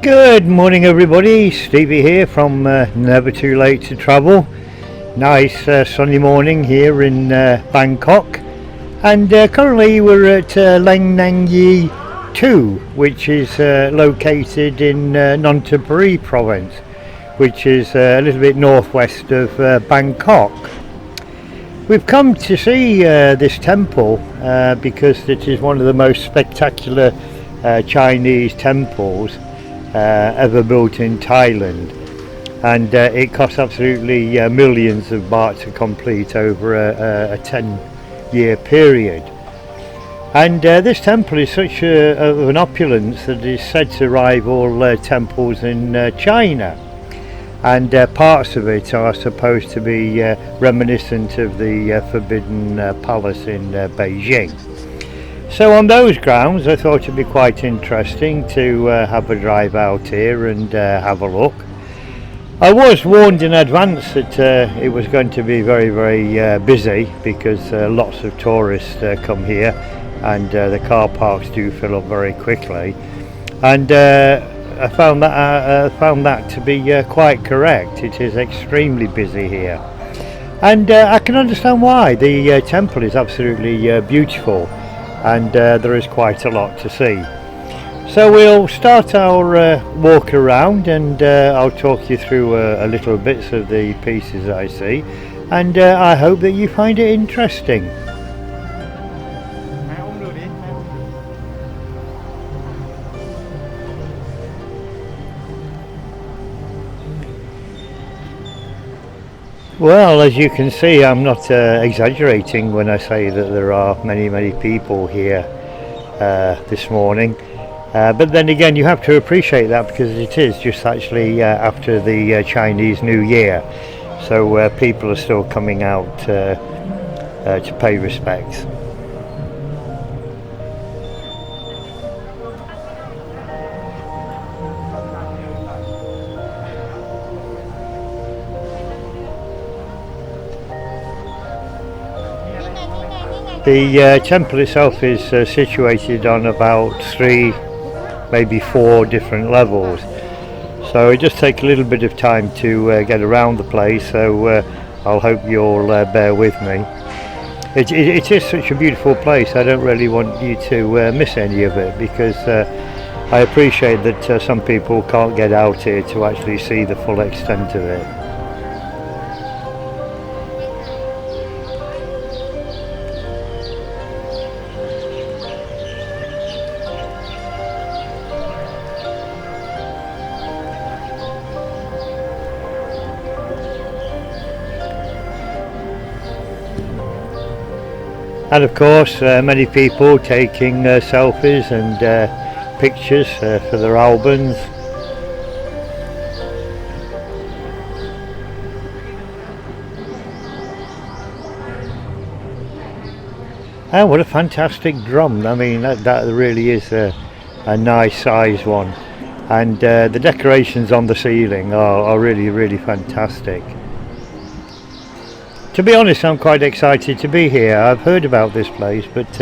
Good morning, everybody. Stevie here from Never Too Late to Travel. Nice sunny morning here in Bangkok, and currently we're at Leng Noei Yi2, which is located in Nonthaburi province, which is a little bit northwest of Bangkok. We've come to see this temple because it is one of the most spectacular Chinese temples ever built in Thailand, and it costs absolutely millions of baht to complete over a 10-year period. And this temple is such of an opulence that it is said to rival temples in China, and parts of it are supposed to be reminiscent of the Forbidden Palace in Beijing. So on those grounds I thought it'd be quite interesting to have a drive out here and have a look. I was warned in advance that it was going to be very busy because lots of tourists come here, and the car parks do fill up very quickly, and I found that to be quite correct. It is extremely busy here, and I can understand why. The temple is absolutely beautiful, and there is quite a lot to see. So we'll start our walk around, and I'll talk you through a little bits of the pieces I see, and I hope that you find it interesting. Well, as you can see, I'm not exaggerating when I say that there are many people here this morning. But then again, you have to appreciate that because it is just actually after the Chinese New Year. So people are still coming out to pay respects. The temple itself is situated on about 3, maybe 4 different levels, so it just takes a little bit of time to get around the place, so I'll hope you'll bear with me. It is such a beautiful place. I don't really want you to miss any of it, because I appreciate that some people can't get out here to actually see the full extent of it. And of course many people taking selfies and pictures for their albums. Oh, what a fantastic drum. I mean, that really is a nice size one, and the decorations on the ceiling are really fantastic. To be honest, I'm quite excited to be here. I've heard about this place, but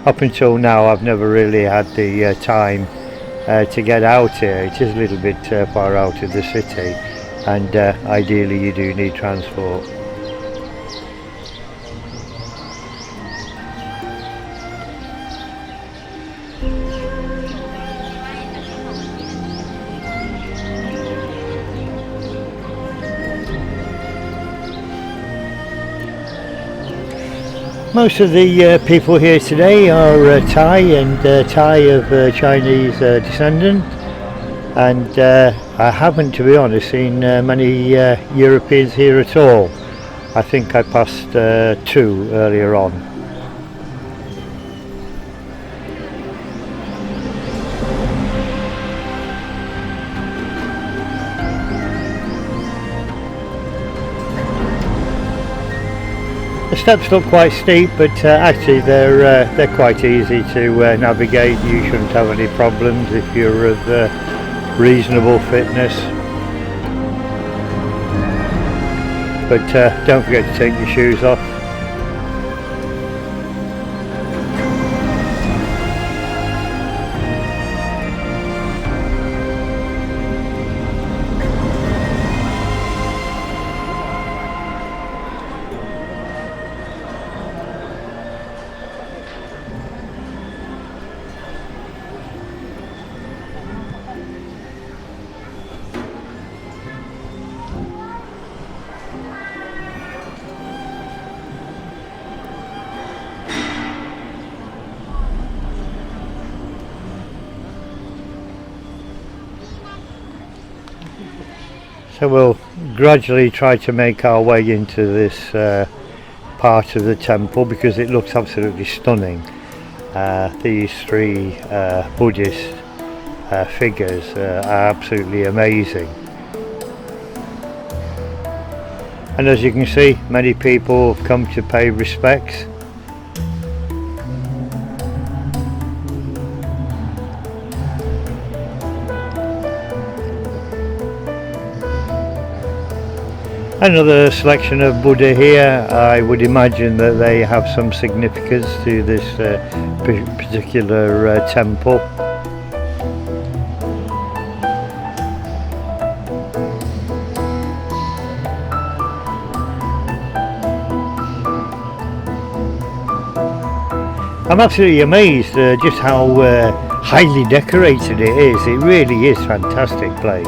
up until now I've never really had the time to get out here. It is a little bit far out of the city, and ideally you do need transport. Most of the people here today are Thai and Thai of Chinese descent, and I haven't, to be honest, seen many Europeans here at all. I think I passed 2 earlier on. The steps look quite steep, but actually they're quite easy to navigate. You shouldn't have any problems if you're of reasonable fitness. But don't forget to take your shoes off. So we'll gradually try to make our way into this part of the temple because it looks absolutely stunning. These three Buddhist figures are absolutely amazing. And as you can see, many people have come to pay respects. Another selection of Buddha here. I would imagine that they have some significance to this particular temple. I'm absolutely amazed just how highly decorated it is. It really is a fantastic place.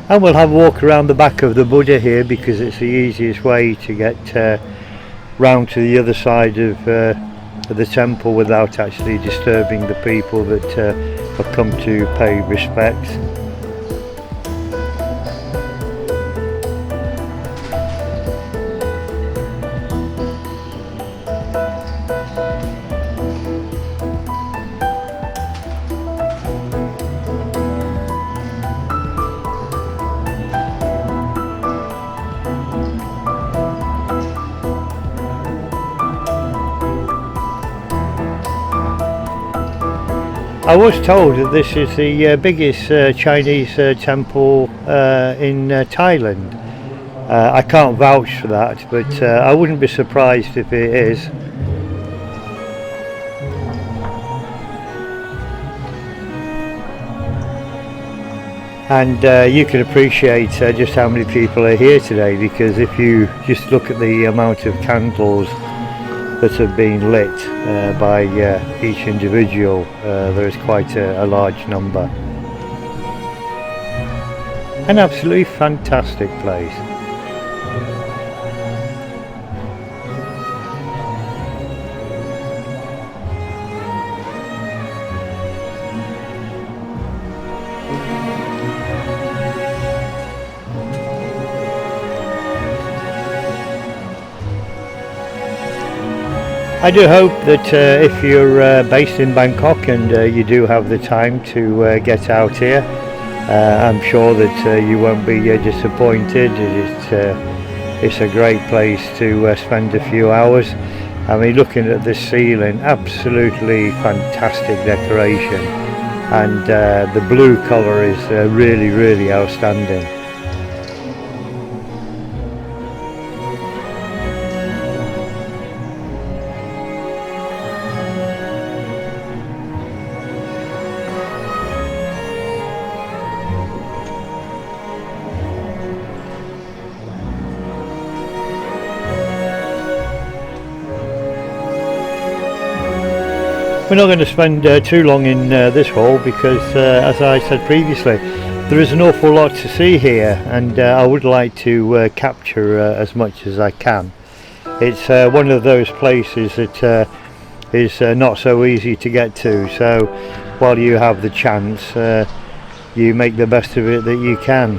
And we'll have a walk around the back of the Buddha here because it's the easiest way to get round to the other side of the temple without actually disturbing the people that have come to pay respects. I was told that this is the biggest Chinese temple in Thailand. I can't vouch for that, but I wouldn't be surprised if it is. And you can appreciate just how many people are here today, because if you just look at the amount of candles that have been lit by each individual, there is quite a large number. An absolutely fantastic place. I do hope that if you're based in Bangkok and you do have the time to get out here, I'm sure that you won't be disappointed. It's a great place to spend a few hours. I mean, looking at this ceiling, absolutely fantastic decoration, and the blue colour is really outstanding. We're not going to spend too long in this hall because, as I said previously, there is an awful lot to see here, and I would like to capture as much as I can. It's one of those places that is not so easy to get to, so while you have the chance, you make the best of it that you can.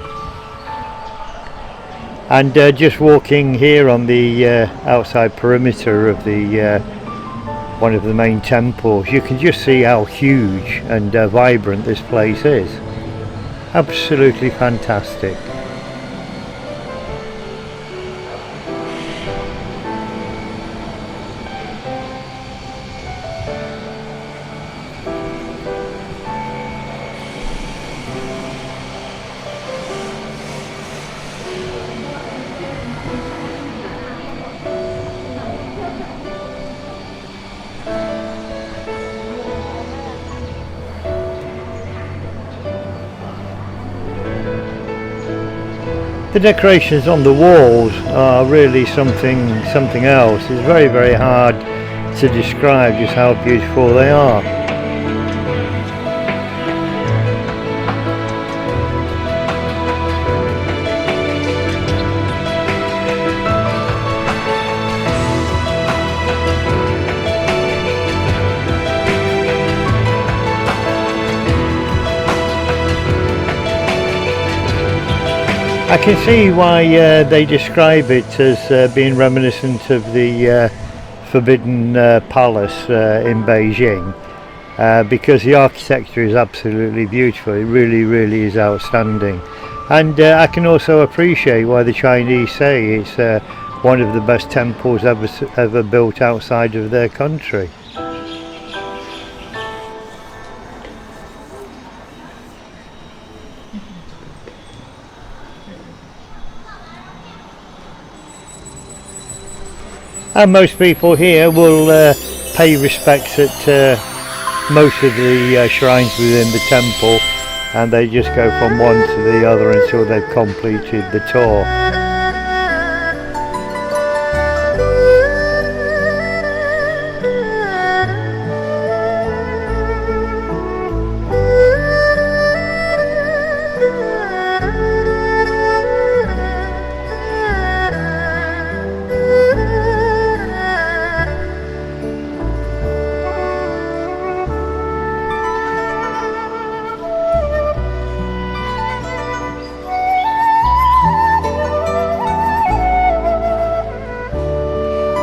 And just walking here on the outside perimeter of the one of the main temples, you can just see how huge and vibrant this place is. Absolutely fantastic. The decorations on the walls are really something else. It's very hard to describe just how beautiful they are. I can see why they describe it as being reminiscent of the Forbidden Palace in Beijing, because the architecture is absolutely beautiful. It really is outstanding, and I can also appreciate why the Chinese say it's one of the best temples ever built outside of their country. And most people here will pay respects at most of the shrines within the temple, and they just go from one to the other until they've completed the tour.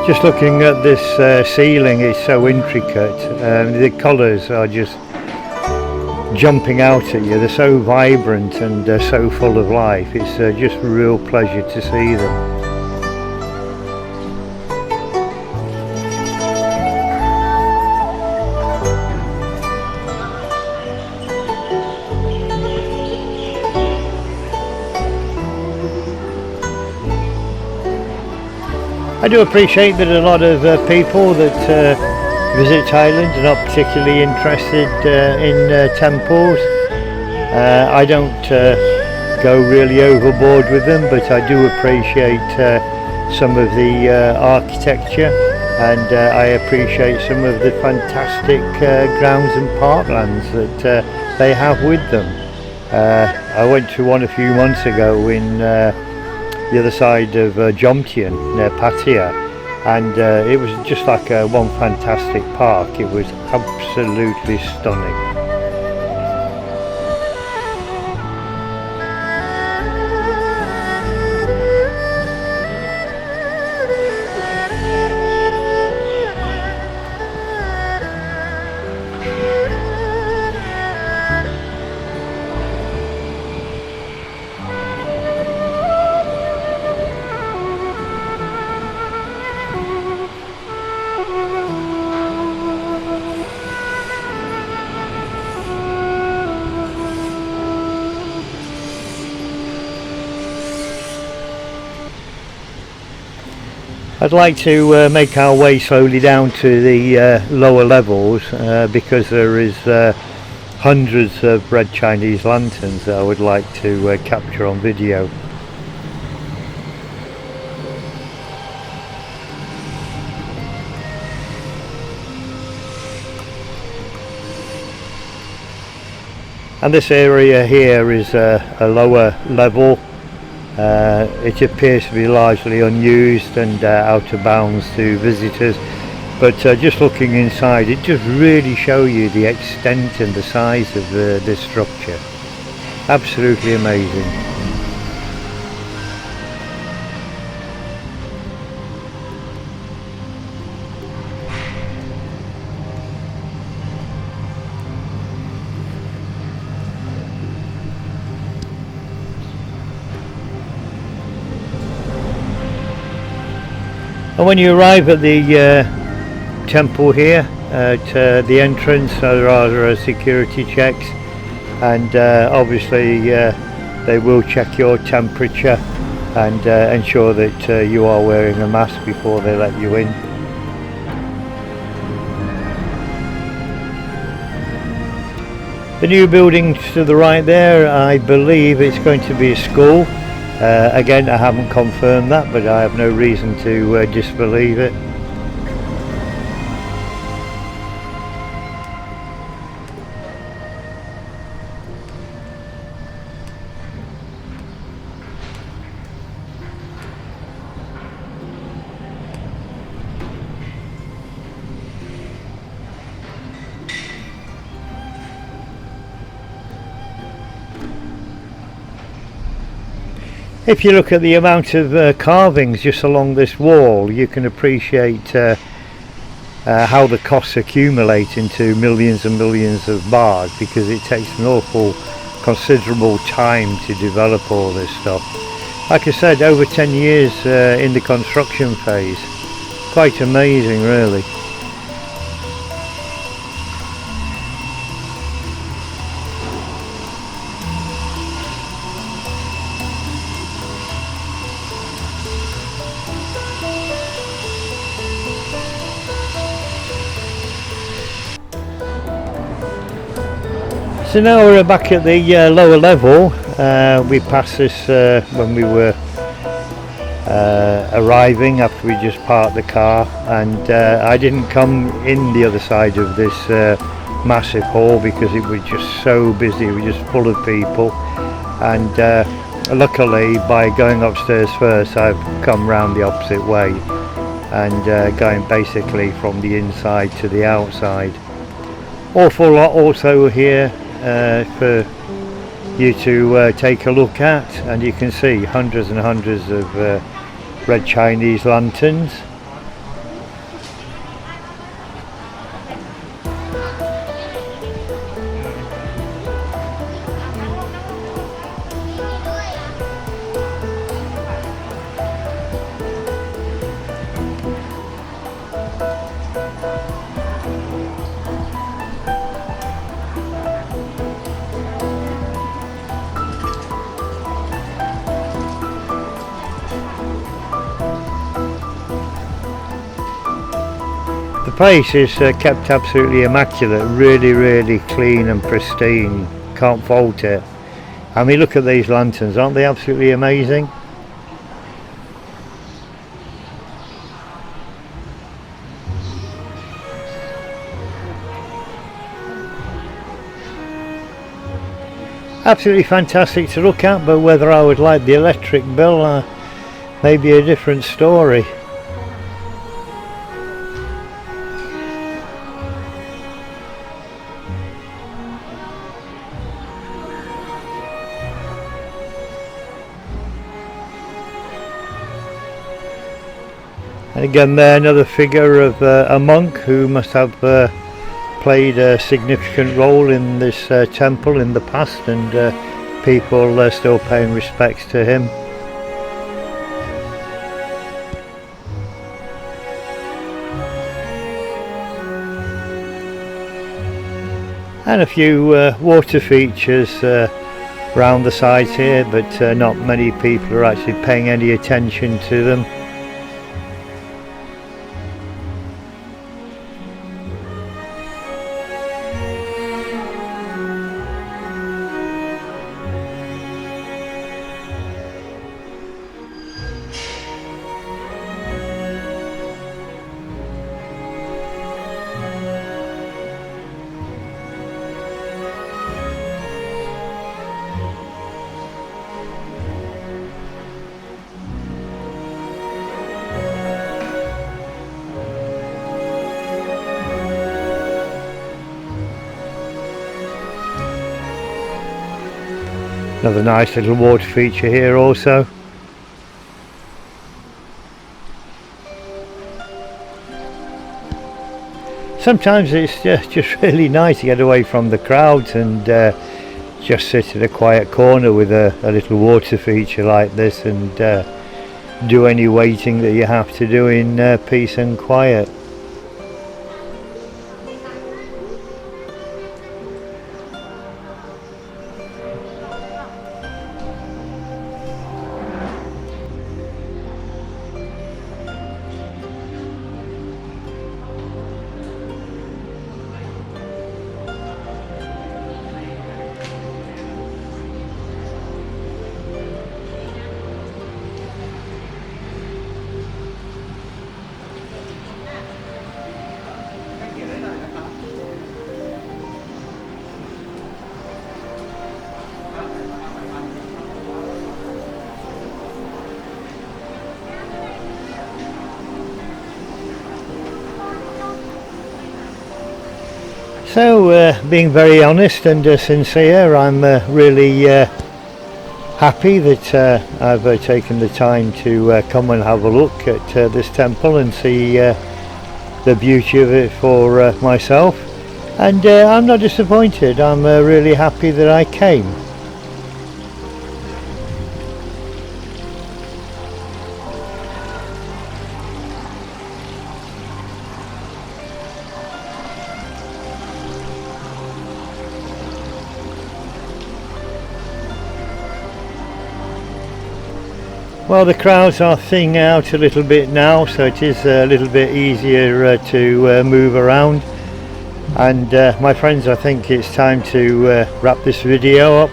Just looking at this ceiling, it's so intricate. The colours are just jumping out at you. They're so vibrant and so full of life. It's just a real pleasure to see them. I do appreciate that a lot of people that visit Thailand are not particularly interested in temples. I don't go really overboard with them, but I do appreciate some of the architecture, and I appreciate some of the fantastic grounds and parklands that they have with them. I went to one a few months ago in the other side of Jomtien near Pattaya, and it was just like one fantastic park. It was absolutely stunning. I'd like to make our way slowly down to the lower levels because there is hundreds of red Chinese lanterns that I would like to capture on video. And this area here is a lower level. It appears to be largely unused and out of bounds to visitors, but just looking inside, it just really shows you the extent and the size of this structure. Absolutely amazing. And when you arrive at the temple here at the entrance, there are security checks, and obviously they will check your temperature and ensure that you are wearing a mask before they let you in. The new building to the right there, I believe it's going to be a school. Again, I haven't confirmed that, but I have no reason to disbelieve it. If you look at the amount of carvings just along this wall, you can appreciate how the costs accumulate into millions and millions of baht, because it takes an awful considerable time to develop all this stuff. Like I said, over 10 years in the construction phase. Quite amazing, really. So now we're back at the lower level. We passed this when we were arriving, after we just parked the car, and I didn't come in the other side of this massive hall because it was just so busy. It was just full of people, and luckily by going upstairs first I've come round the opposite way and going basically from the inside to the outside. Awful lot also here for you to take a look at, and you can see hundreds and hundreds of red Chinese lanterns. The place is kept absolutely immaculate, really clean and pristine, can't fault it. I mean, look at these lanterns, aren't they absolutely amazing? Absolutely fantastic to look at, but whether I would like the electric bill may be a different story. And again there, another figure of a monk who must have played a significant role in this temple in the past, and people are still paying respects to him. And a few water features around the sides here, but not many people are actually paying any attention to them. Another nice little water feature here also. Sometimes it's just really nice to get away from the crowds and just sit in a quiet corner with a little water feature like this, and do any waiting that you have to do in peace and quiet. So being very honest and sincere, I'm really happy that I've taken the time to come and have a look at this temple and see the beauty of it for myself, and I'm not disappointed. I'm really happy that I came. Well, the crowds are thinning out a little bit now, so it is a little bit easier to move around. And my friends, I think it's time to wrap this video up.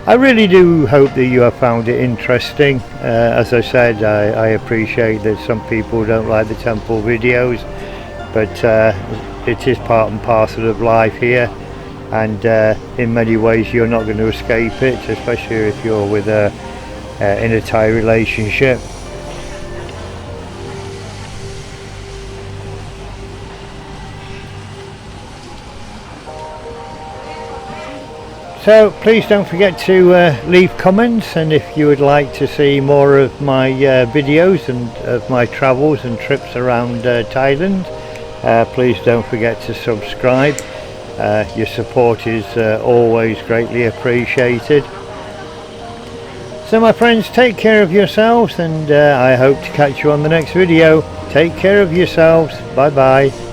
I really do hope that you have found it interesting. As I said, I appreciate that some people don't like the temple videos, but it is part and parcel of life here, and in many ways you're not going to escape it, especially if you're with in a Thai relationship. So please don't forget to leave comments, and if you would like to see more of my videos and of my travels and trips around Thailand, please don't forget to subscribe. Your support is always greatly appreciated. So my friends, take care of yourselves, and I hope to catch you on the next video. Take care of yourselves. Bye bye.